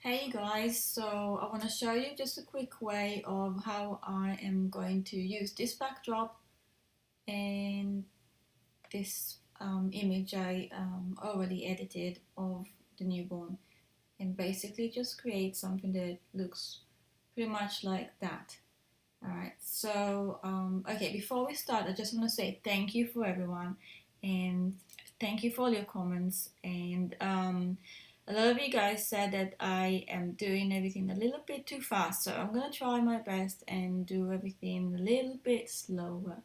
Hey guys, so I want to show you just a quick way of how I am going to use this backdrop and this image I already edited of the newborn, and basically just create something that looks pretty much like that. Alright, so okay, before we start, I just want to say thank you for everyone and thank you for all your comments. And a lot of you guys said that I am doing everything a little bit too fast, so I'm gonna try my best and do everything a little bit slower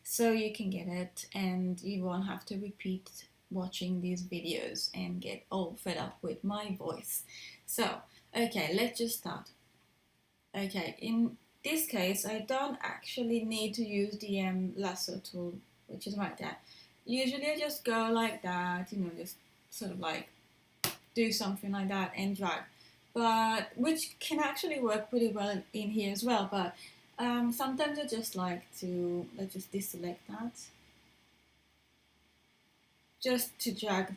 so you can get it and you won't have to repeat watching these videos and get all fed up with my voice. So, okay, let's just start. Okay, in this case, I don't actually need to use the lasso tool, which is right there. Usually I just go like that, just sort of like do something like that and drag. But, which can actually work pretty well in here as well, but sometimes I just like to, let's just deselect that, just to drag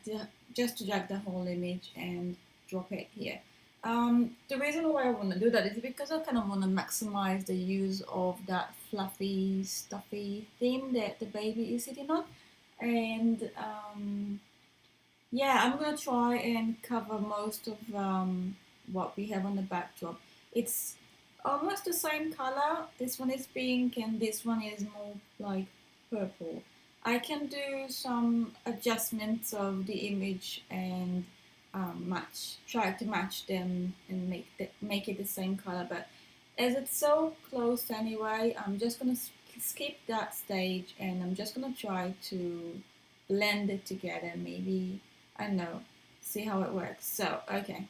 the whole image and drop it here. The reason why I want to do that is because I kind of want to maximize the use of that fluffy, stuffy thing that the baby is sitting on. And yeah, I'm gonna try and cover most of what we have on the backdrop. It's almost the same color. This one is pink and this one is more like purple. I can do some adjustments of the image and try to match them and make it the same color. But as it's so close anyway, I'm just gonna skip that stage and I'm just gonna try to blend it together. Maybe I know, see how it works. So okay,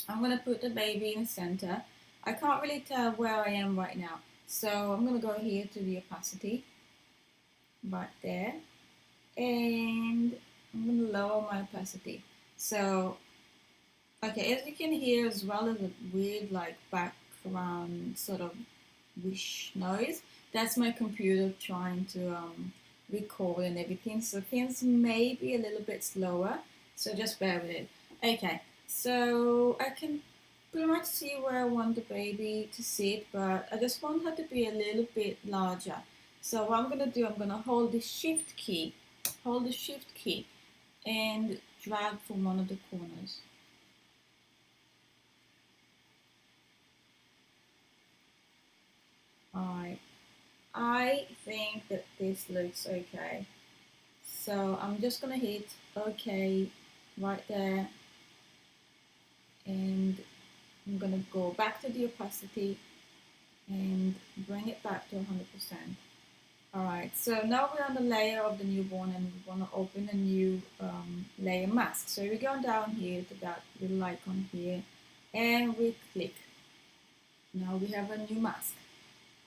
I'm gonna put the baby in the center. I can't really tell where I am right now, so I'm gonna go here to the opacity right there, and I'm gonna lower my opacity. So okay, as you can hear, as well as a weird like background sort of whoosh noise, that's my computer trying to record and everything. So things may be a little bit slower, so just bear with it. Okay, so I can pretty much see where I want the baby to sit, but I just want her to be a little bit larger. So what I'm gonna do, I'm gonna hold the shift key, and drag from one of the corners. Alright, I think that this looks okay. So I'm just gonna hit OK right there, and I'm gonna go back to the opacity and bring it back to 100%. Alright, so now we're on the layer of the newborn and we want to open a new layer mask. So we go down here to that little icon here and we click. Now we have a new mask.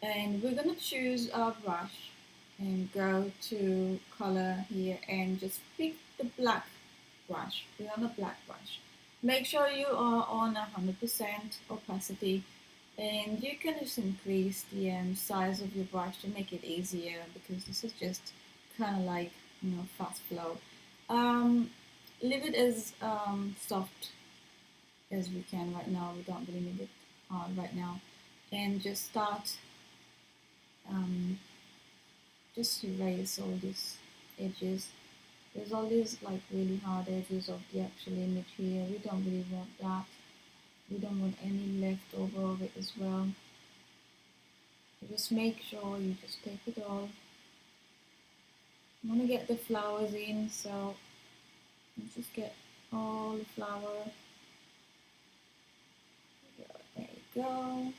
And we're going to choose our brush and go to color here and just pick the black brush. We're on a black brush. Make sure you are on 100% opacity, and you can just increase the size of your brush to make it easier, because this is just kind of like fast flow. Leave it as soft as we can right now. We don't really need it hard right now, and just start just erase all these edges. There's all these like really hard edges of the actual image here. We don't really want that. We don't want any left over of it as well. So just make sure you just take it all. I want to get the flowers in, so just get all the flower. There you go.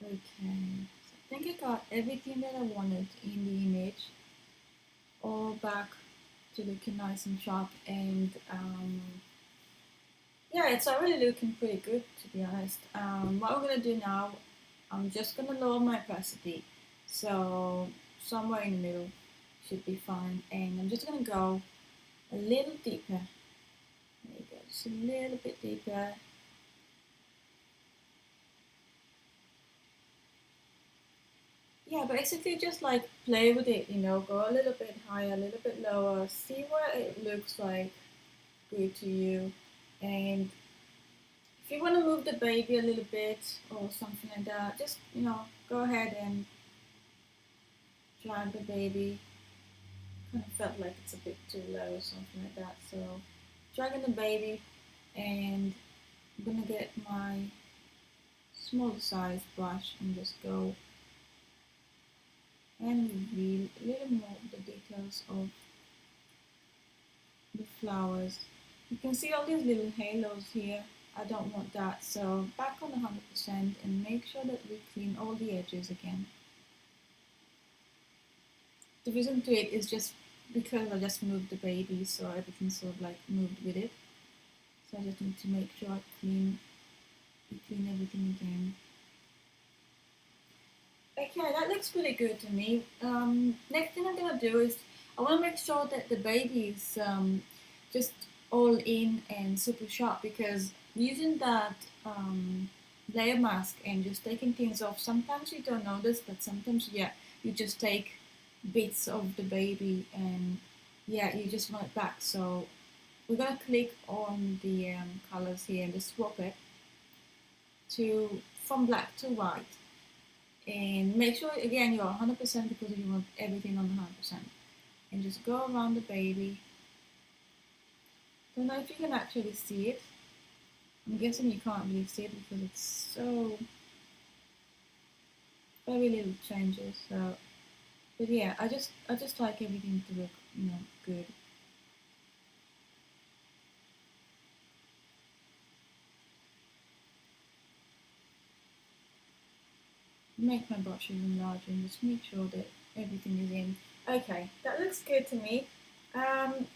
Okay, so I think I got everything that I wanted in the image, all back to looking nice and sharp, and yeah, it's already looking pretty good, to be honest. What I'm gonna do now, I'm just gonna lower my opacity, so somewhere in the middle should be fine, and I'm just gonna go a little deeper. There you go, just a little bit deeper. yeah, basically just like play with it, go a little bit higher, a little bit lower, see where it looks like good to you. And if you want to move the baby a little bit or something like that, just, go ahead and drag the baby. Kind of felt like it's a bit too low or something like that. So dragging the baby, and I'm gonna get my small size brush and just go and reveal a little more of the details of the flowers. You can see all these little halos here. I don't want that, so back on 100% and make sure that we clean all the edges again. The reason to it is just because I just moved the baby, so everything sort of like moved with it. So I just need to make sure I clean everything again. Okay, that looks pretty good to me. Next thing I'm gonna do is I want to make sure that the baby is just all in and super sharp, because using that layer mask and just taking things off, sometimes you don't notice, but sometimes, yeah, you just take bits of the baby and, yeah, you just want it back. So we're gonna click on the colors here and just swap it to from black to white. And make sure again you're 100% because you want everything on 100%. And just go around the baby. Don't know if you can actually see it. I'm guessing you can't really see it because it's so very little changes. So, but yeah, I just like everything to look, good. Make my brush even larger and just make sure that everything is in. Okay, that looks good to me. Um,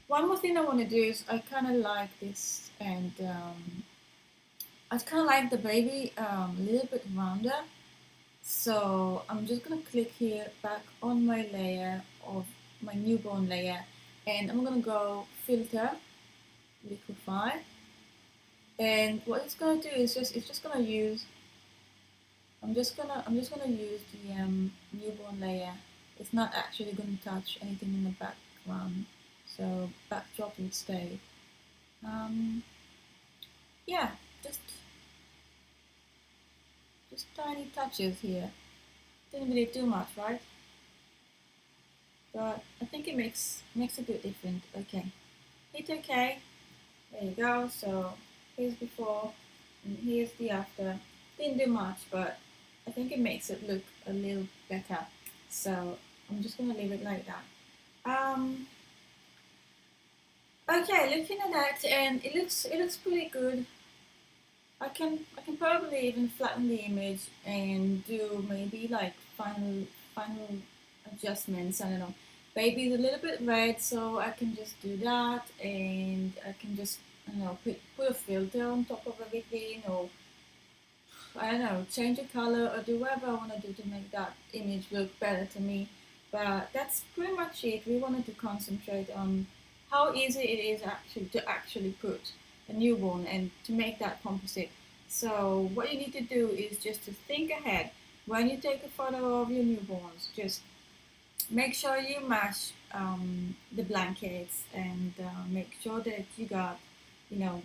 One more thing I want to do is I kind of like this, and I kind of like the baby a little bit rounder. So I'm just gonna click here back on my layer of my newborn layer, and I'm gonna go filter, liquify, and what it's gonna do is it's just gonna use. I'm just gonna use the newborn layer. It's not actually gonna touch anything in the background, so backdrop will stay. Um, yeah, just just tiny touches here. Didn't really do much, right? But I think it makes a bit different. Okay, hit OK. There you go. So here's before and here's the after. Didn't do much, but I think it makes it look a little better. So I'm just gonna leave it like that. Um, okay, looking at that, and it looks pretty good. I can probably even flatten the image and do maybe like final adjustments. I don't know. Maybe it's a little bit red, so I can just do that, and I can just, I don't know, put a filter on top of everything, or I don't know, change the color or do whatever I want to do to make that image look better to me. But that's pretty much it. We wanted to concentrate on how easy it is actually put a newborn and to make that composite. So what you need to do is just to think ahead. When you take a photo of your newborns, just make sure you match the blankets, and make sure that you got, you know,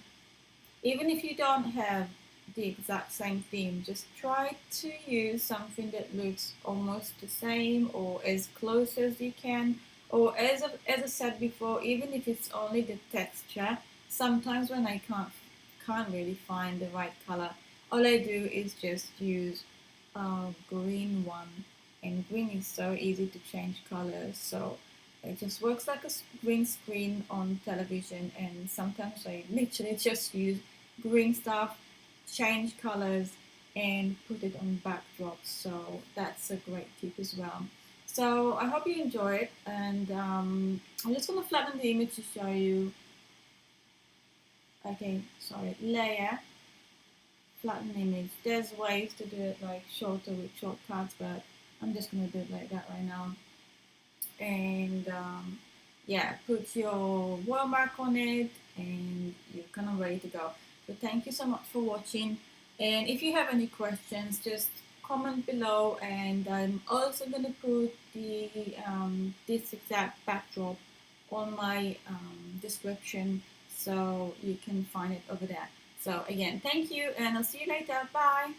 even if you don't have the exact same theme, just try to use something that looks almost the same or as close as you can. Or as I said before, even if it's only the texture, sometimes when I can't really find the right color, all I do is just use a green one, and green is so easy to change colors. So it just works like a green screen on television, and sometimes I literally just use green stuff, change colors, and put it on backdrops. So that's a great tip as well. So I hope you enjoy it, and I'm just gonna flatten the image to show you. Okay, sorry, layer, flatten image. There's ways to do it like shorter with shortcuts, but I'm just gonna do it like that right now. And yeah, put your watermark on it, and you're kind of ready to go. So thank you so much for watching, and if you have any questions, just comment below, and I'm also going to put the this exact backdrop on my description so you can find it over there. So again, thank you, and I'll see you later. Bye.